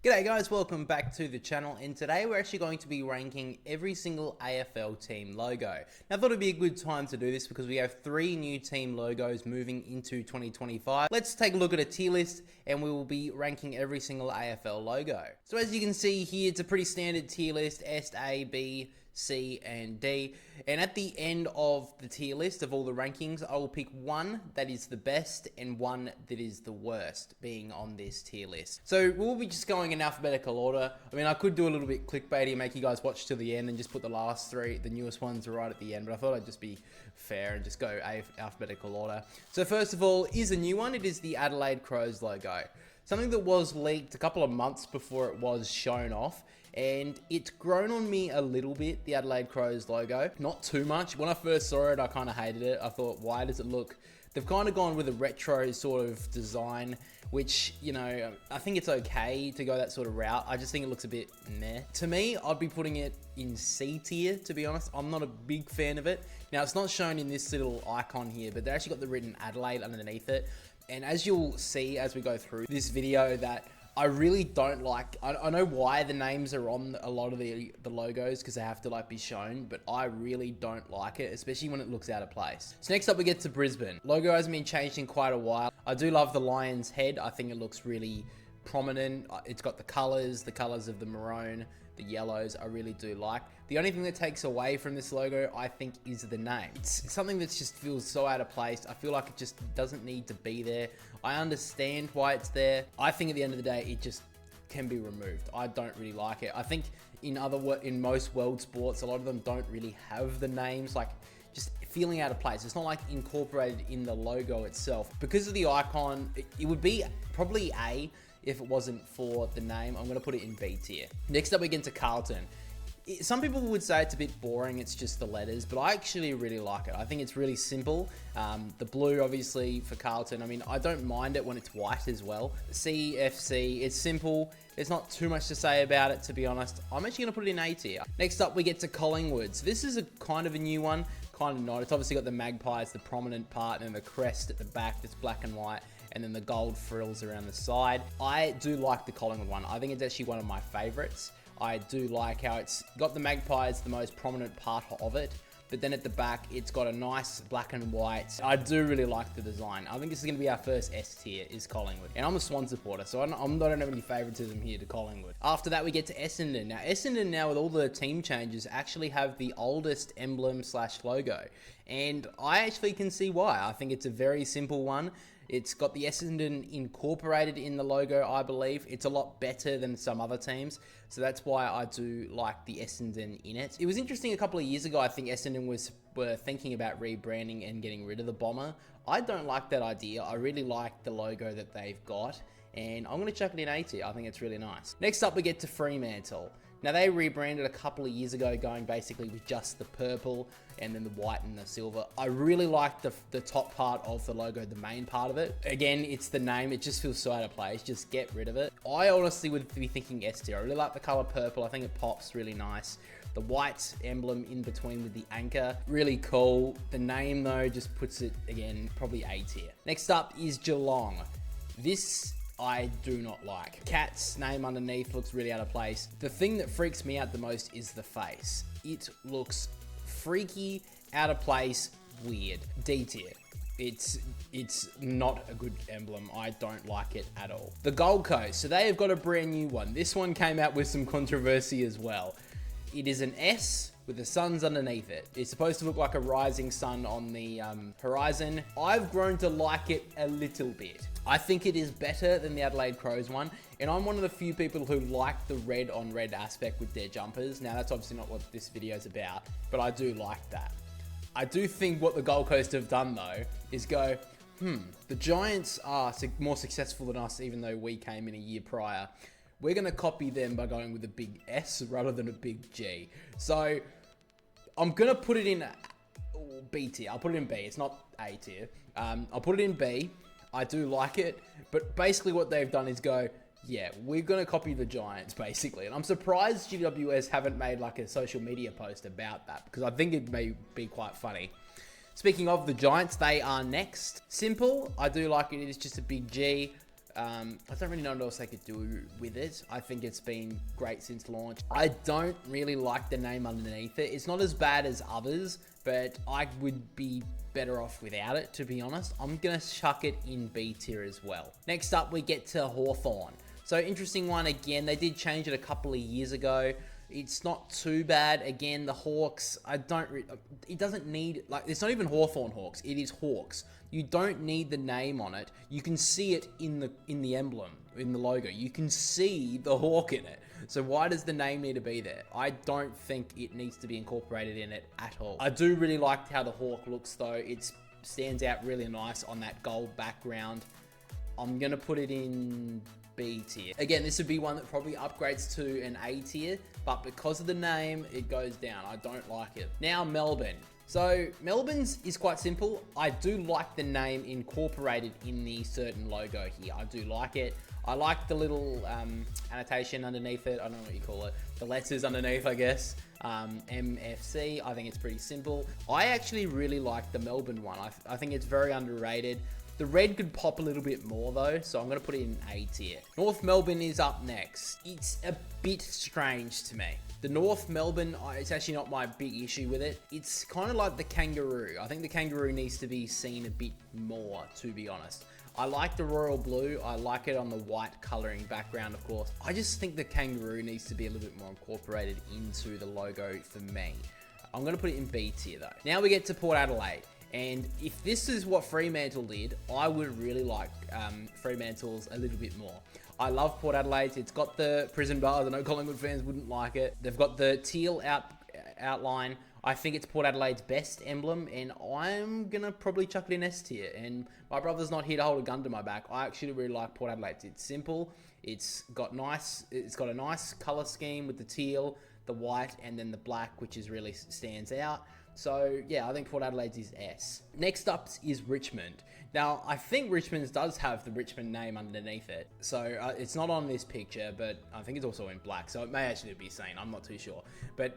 G'day guys, welcome back to the channel, and today we're actually going to be ranking every single AFL team logo. Now I thought it'd be a good time to do this because we have 3 new team logos moving into 2025. Let's take a look at a tier list and we will be ranking every single AFL logo. So as you can see here, it's a pretty standard tier list, S, A, B, C and D, and at the end of the tier list of all the rankings, I will pick one that is the best and one that is the worst being on this tier list. So we'll be just going in alphabetical order. I mean, I could do a little bit clickbaity and make you guys watch to the end and just put the last 3, the newest ones right at the end, but I thought I'd just be fair and just go alphabetical order. So first of all is a new one. It is the Adelaide Crows logo. Something that was leaked a couple of months before it was shown off, and it's grown on me a little bit, the Adelaide Crows logo. Not too much. When I first saw it, I kind of hated it. I thought, why does it look... They've kind of gone with a retro sort of design, which, you know, I think it's okay to go that sort of route. I just think it looks a bit meh. To me, I'd be putting it in C tier, to be honest. I'm not a big fan of it. Now, it's not shown in this little icon here, but they actually got the written Adelaide underneath it. And as you'll see as we go through this video, that I really don't like, I know why the names are on a lot of the logos because they have to like be shown, but I really don't like it, especially when it looks out of place. So next up we get to Brisbane. Logo hasn't been changed in quite a while. I do love the lion's head. I think it looks really prominent. It's got the colors of the maroon, the yellows, I really do like. The only thing that takes away from this logo, I think, is the name. It's something that just feels so out of place. I feel like it just doesn't need to be there. I understand why it's there. I think at the end of the day, it just can be removed. I don't really like it. I think in most world sports, a lot of them don't really have the names, like just feeling out of place. It's not like incorporated in the logo itself. Because of the icon, it would be probably A if it wasn't for the name. I'm gonna put it in B tier. Next up we get into Carlton. Some people would say it's a bit boring, it's just the letters, but I actually really like it. I think it's really simple. The blue, obviously, for Carlton. I mean, I don't mind it when it's white as well. CFC, it's simple. There's not too much to say about it, to be honest. I'm actually gonna put it in A tier. Next up, we get to Collingwood. So this is a kind of a new one, kind of not. It's obviously got the magpies, the prominent part, and the crest at the back that's black and white, and then the gold frills around the side. I do like the Collingwood one. I think it's actually one of my favorites. I do like how it's got the magpies, the most prominent part of it, but then at the back, it's got a nice black and white. I do really like the design. I think this is gonna be our first S tier, is Collingwood. And I'm a Swan supporter, so I don't have any favoritism here to Collingwood. After that, we get to Essendon. Now, Essendon now, with all the team changes, actually have the oldest emblem / logo. And I actually can see why. I think it's a very simple one. It's got the Essendon incorporated in the logo, I believe. It's a lot better than some other teams, so that's why I do like the Essendon in it. It was interesting a couple of years ago, I think Essendon were thinking about rebranding and getting rid of the bomber. I don't like that idea. I really like the logo that they've got, and I'm going to chuck it in A tier. I think it's really nice. Next up, we get to Fremantle. Now, they rebranded a couple of years ago, going basically with just the purple and then the white and the silver. I really like the top part of the logo, the main part of it. Again, it's the name. It just feels so out of place. Just get rid of it. I honestly would be thinking S tier. I really like the color purple. I think it pops really nice. The white emblem in between with the anchor, really cool. The name, though, just puts it, again, probably A tier. Next up is Geelong. This I do not like. Cat's name underneath looks really out of place. The thing that freaks me out the most is the face. It looks freaky, out of place, weird. D tier. It's not a good emblem. I don't like it at all. The Gold Coast. So they have got a brand new one. This one came out with some controversy as well. It is an S with the suns underneath it. It's supposed to look like a rising sun on the horizon. I've grown to like it a little bit. I think it is better than the Adelaide Crows one, and I'm one of the few people who like the red on red aspect with their jumpers. Now, that's obviously not what this video is about, but I do like that. I do think what the Gold Coast have done, though, is go, the Giants are more successful than us, even though we came in a year prior. We're going to copy them by going with a big S rather than a big G. So I'm going to put it in B tier. I'll put it in B. It's not A tier. I'll put it in B. I do like it, but basically what they've done is go, yeah, we're going to copy the Giants, basically. And I'm surprised GWS haven't made like a social media post about that, because I think it may be quite funny. Speaking of the Giants, they are next. Simple. I do like it. It is just a big G. I don't really know what else they could do with it. I think it's been great since launch. I don't really like the name underneath it. It's not as bad as others, but I would be better off without it, to be honest. I'm gonna chuck it in B tier as well. Next up, we get to Hawthorn. So interesting one again. They did change it a couple of years ago. It's not too bad. Again, the Hawks, it doesn't need, like, it's not even Hawthorn Hawks, it is Hawks. You don't need the name on it. You can see it in the emblem, in the logo. You can see the hawk in it. So why does the name need to be there? I don't think it needs to be incorporated in it at all. I do really like how the hawk looks though. It stands out really nice on that gold background. I'm gonna put it in B tier. Again, this would be one that probably upgrades to an A tier, but because of the name, it goes down. I don't like it. Now, Melbourne. So Melbourne's is quite simple. I do like the name incorporated in the certain logo here. I do like it. I like the little annotation underneath it. I don't know what you call it. The letters underneath, I guess. MFC, I think it's pretty simple. I actually really like the Melbourne one. I think it's very underrated. The red could pop a little bit more though, so I'm going to put it in A tier. North Melbourne is up next. It's a bit strange to me. The North Melbourne, it's actually not my big issue with it. It's kind of like the kangaroo. I think the kangaroo needs to be seen a bit more, to be honest. I like the royal blue. I like it on the white coloring background, of course. I just think the kangaroo needs to be a little bit more incorporated into the logo for me. I'm going to put it in B tier though. Now we get to Port Adelaide. And if this is what Fremantle did, I would really like Fremantle's a little bit more. I love Port Adelaide. It's got the prison bars. I know Collingwood fans wouldn't like it. They've got the teal outline. I think it's Port Adelaide's best emblem, and I'm going to probably chuck it in S tier. And my brother's not here to hold a gun to my back. I actually really like Port Adelaide. It's simple. It's got a nice color scheme with the teal, the white, and then the black, which is really stands out. So yeah, I think Port Adelaide's is S. Next up is Richmond. Now, I think Richmond's does have the Richmond name underneath it. So it's not on this picture, but I think it's also in black. So it may actually be seen, I'm not too sure. But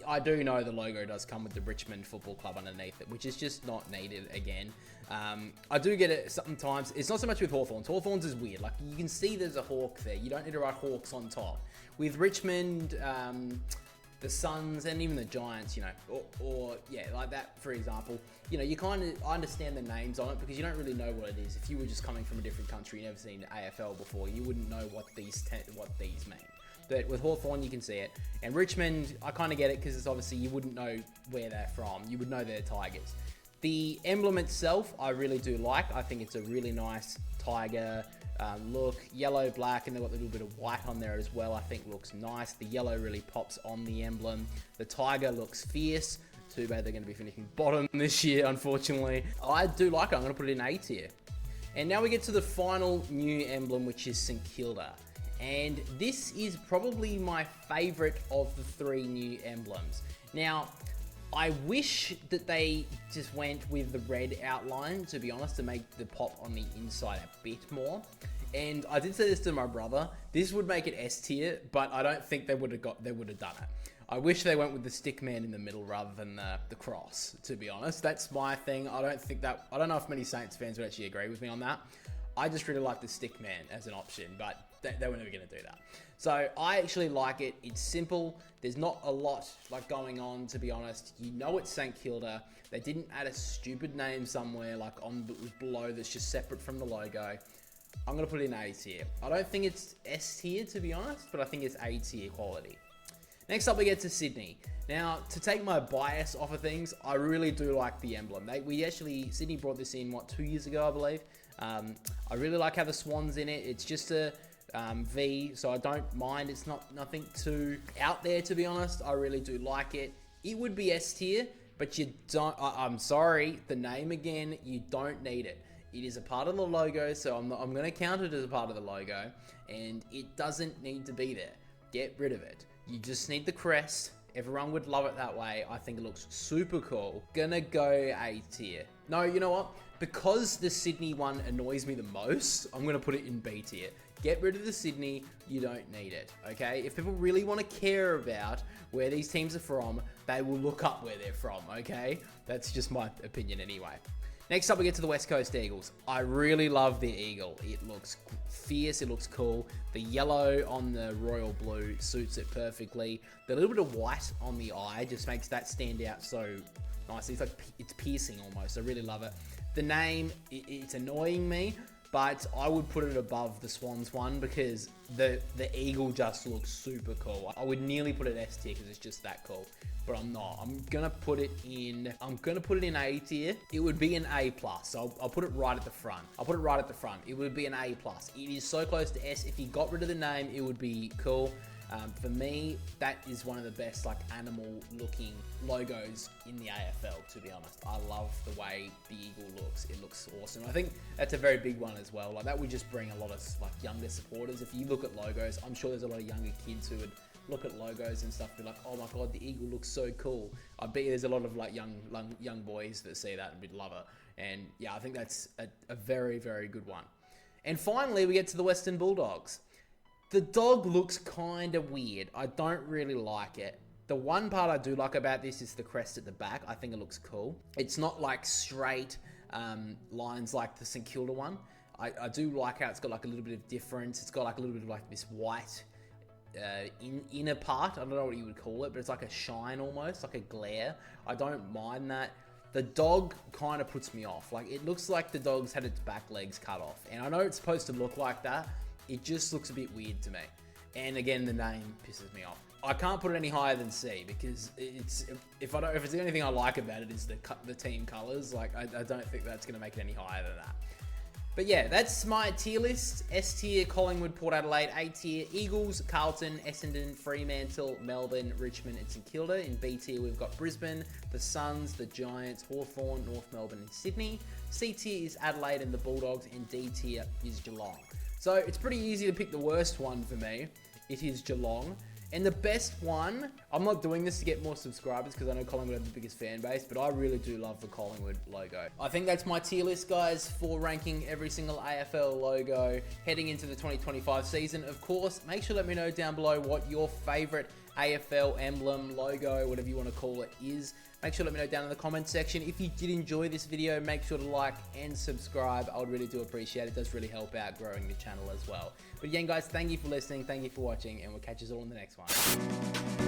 I do know the logo does come with the Richmond Football Club underneath it, which is just not needed again. I do get it sometimes. It's not so much with Hawthorns. Hawthorns is weird. Like, you can see there's a hawk there. You don't need to write Hawks on top. With Richmond, the Suns, and even the Giants, you know, or yeah, like that, for example, you know, you kind of understand the names on it because you don't really know what it is. If you were just coming from a different country, you never seen AFL before, you wouldn't know what these mean. But with Hawthorn, you can see it. And Richmond, I kind of get it because it's obviously you wouldn't know where they're from. You would know they're Tigers. The emblem itself, I really do like. I think it's a really nice tiger look. Yellow, black, and they've got a little bit of white on there as well. I think looks nice. The yellow really pops on the emblem. The tiger looks fierce. Too bad they're going to be finishing bottom this year, unfortunately. I do like it. I'm going to put it in A tier. And now we get to the final new emblem, which is St Kilda. And this is probably my favorite of the three new emblems. Now, I wish that they just went with the red outline, to be honest, to make the pop on the inside a bit more. And I did say this to my brother, this would make it S tier, but I don't think they would have done it. I wish they went with the stick man in the middle rather than the cross, to be honest. That's my thing. I don't know if many Saints fans would actually agree with me on that. I just really like the stick man as an option, but they were never going to do that. So I actually like it. It's simple. There's not a lot like going on, to be honest. You know it's St Kilda. They didn't add a stupid name somewhere like on below that's just separate from the logo. I'm going to put it in A tier. I don't think it's S tier, to be honest, but I think it's A tier quality. Next up, we get to Sydney. Now, to take my bias off of things, I really do like the emblem. Sydney brought this in, 2 years ago, I believe. I really like how the swan's in it. It's just a V, so I don't mind. It's nothing too out there, to be honest. I really do like it. It would be S tier, but you don't. I'm sorry, the name again. You don't need it. It is a part of the logo, so I'm going to count it as a part of the logo, and it doesn't need to be there. Get rid of it. You just need the crest. Everyone would love it that way. I think it looks super cool. Gonna go A tier. No, you know what? Because the Sydney one annoys me the most, I'm gonna put it in B tier. Get rid of the Sydney. You don't need it, okay? If people really want to care about where these teams are from, they will look up where they're from, okay? That's just my opinion anyway. Next up, we get to the West Coast Eagles. I really love the eagle. It looks fierce, it looks cool. The yellow on the royal blue suits it perfectly. The little bit of white on the eye just makes that stand out so nicely. It's like, it's piercing almost. I really love it. The name, it's annoying me, but I would put it above the Swans one because the eagle just looks super cool. I would nearly put it S tier because it's just that cool, but I'm not. I'm gonna put it in A tier. It would be an A plus. So I'll put it right at the front. It would be an A plus. It is so close to S. If you got rid of the name, it would be cool. For me, that is one of the best like animal looking logos in the AFL, to be honest. I love the way the eagle looks. It looks awesome. I think that's a very big one as well. Like that would just bring a lot of like younger supporters. If you look at logos, I'm sure there's a lot of younger kids who would look at logos and stuff and be like, oh my God, the eagle looks so cool. I bet there's a lot of like young boys that see that and would love it. And yeah, I think that's a very, very good one. And finally, we get to the Western Bulldogs. The dog looks kind of weird. I don't really like it. The one part I do like about this is the crest at the back. I think it looks cool. It's not like straight lines like the St Kilda one. I do like how it's got like a little bit of difference. It's got like a little bit of like this white inner part. I don't know what you would call it, but it's like a shine almost, like a glare. I don't mind that. The dog kind of puts me off. Like it looks like the dog's had its back legs cut off. And I know it's supposed to look like that. It just looks a bit weird to me. And again, the name pisses me off. I can't put it any higher than C because it's if it's the only thing I like about it is the team colors. Like I don't think that's going to make it any higher than that. But yeah, that's my tier list. S tier, Collingwood, Port Adelaide. A tier, Eagles, Carlton, Essendon, Fremantle, Melbourne, Richmond, and St Kilda. In B tier, we've got Brisbane, the Suns, the Giants, Hawthorn, North Melbourne, and Sydney. C tier is Adelaide and the Bulldogs, and D tier is Geelong. So it's pretty easy to pick the worst one for me. It is Geelong. And the best one, I'm not doing this to get more subscribers because I know Collingwood have the biggest fan base, but I really do love the Collingwood logo. I think that's my tier list, guys, for ranking every single AFL logo heading into the 2025 season. Of course, make sure to let me know down below what your favorite AFL emblem, logo, whatever you want to call it is. Make sure to let me know down in the comments section. If you did enjoy this video, make sure to like and subscribe. I would really do appreciate it. It does really help out growing the channel as well. But again, guys, thank you for listening. Thank you for watching, and we'll catch you all in the next one.